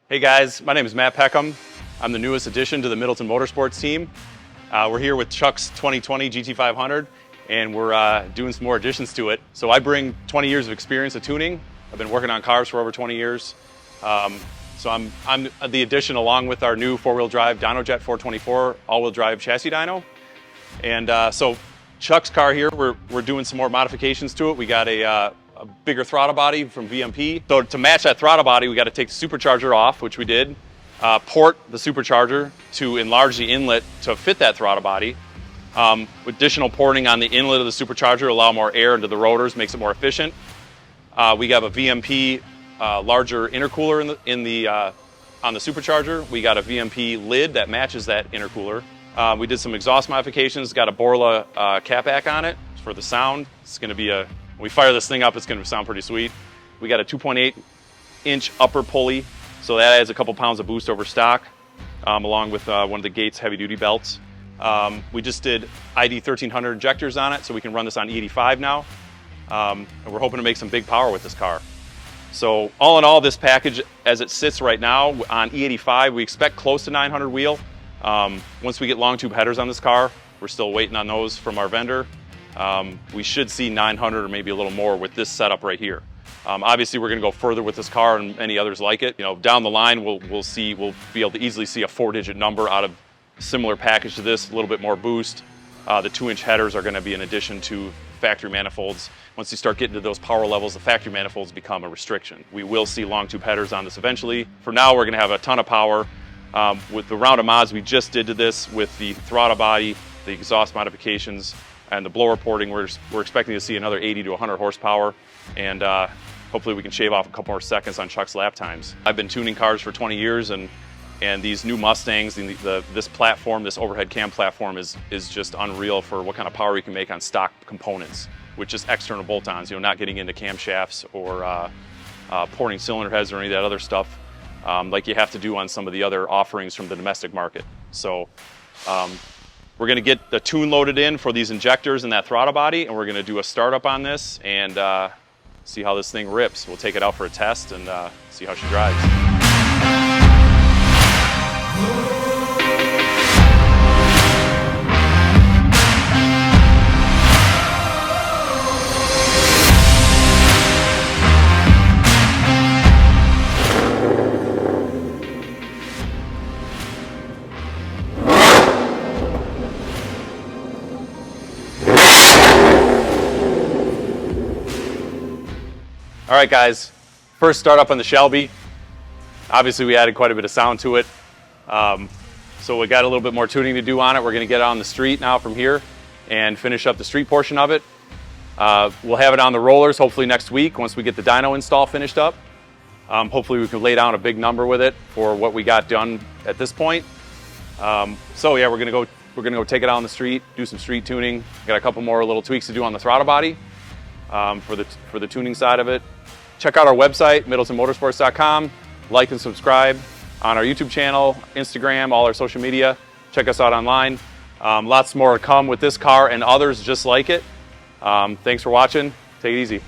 Hey guys, my name is Matt Peckham. I'm the newest addition to the Middleton Motorsports team. We're here with Chuck's 2020 GT500 and we're doing some more additions to it. So I bring 20 years of experience of tuning. I've been working on cars for over 20 years. So I'm the addition along with our new four-wheel drive Dyno Jet 424 all-wheel drive chassis dyno. And so Chuck's car here, we're doing some more modifications to it. We got a bigger throttle body from VMP. So to match that throttle body, we got to take the supercharger off, which we did, port the supercharger to enlarge the inlet to fit that throttle body. With additional porting on the inlet of the supercharger, allow more air into the rotors, makes it more efficient. We have a VMP larger intercooler on the supercharger. We got a VMP lid that matches that intercooler. We did some exhaust modifications, got a Borla catback on it for the sound. It's going to be when we fire this thing up, it's going to sound pretty sweet. We got a 2.8-inch upper pulley, so that adds a couple pounds of boost over stock, along with one of the Gates heavy-duty belts. We just did ID 1300 injectors on it, so we can run this on E85 now. And we're hoping to make some big power with this car. So all in all, this package, as it sits right now on E85, we expect close to 900 wheel. Once we get long tube headers on this car, we're still waiting on those from our vendor. We should see 900 or maybe a little more with this setup right here. Obviously, we're going to go further with this car and any others like it. You know, down the line, we'll be able to easily see a 4-digit number out of a similar package to this, a little bit more boost. The 2-inch headers are going to be in addition to factory manifolds. Once you start getting to those power levels, the factory manifolds become a restriction. We will see long tube headers on this eventually. For now, we're going to have a ton of power. With the round of mods we just did to this, with the throttle body, the exhaust modifications, and the blower porting, we're expecting to see another 80 to 100 horsepower, and hopefully we can shave off a couple more seconds on Chuck's lap times. I've been tuning cars for 20 years, and these new Mustangs, this platform, this overhead cam platform is just unreal for what kind of power you can make on stock components with just external bolt-ons, you know, not getting into camshafts or porting cylinder heads or any of that other stuff like you have to do on some of the other offerings from the domestic market. So we're going to get the tune loaded in for these injectors and that throttle body, and we're going to do a startup on this and see how this thing rips. We'll take it out for a test and see how she drives. All right, guys, first startup on the Shelby. Obviously, we added quite a bit of sound to it. So we got a little bit more tuning to do on it. We're gonna get it on the street now from here and finish up the street portion of it. We'll have it on the rollers hopefully next week once we get the dyno install finished up. Hopefully we can lay down a big number with it for what we got done at this point. So yeah, we're gonna go take it out on the street, do some street tuning. Got a couple more little tweaks to do on the throttle body for the tuning side of it. Check out our website, middletonmotorsports.com. Like and subscribe on our YouTube channel, Instagram, all our social media. Check us out online. Lots more to come with this car and others just like it. Thanks for watching. Take it easy.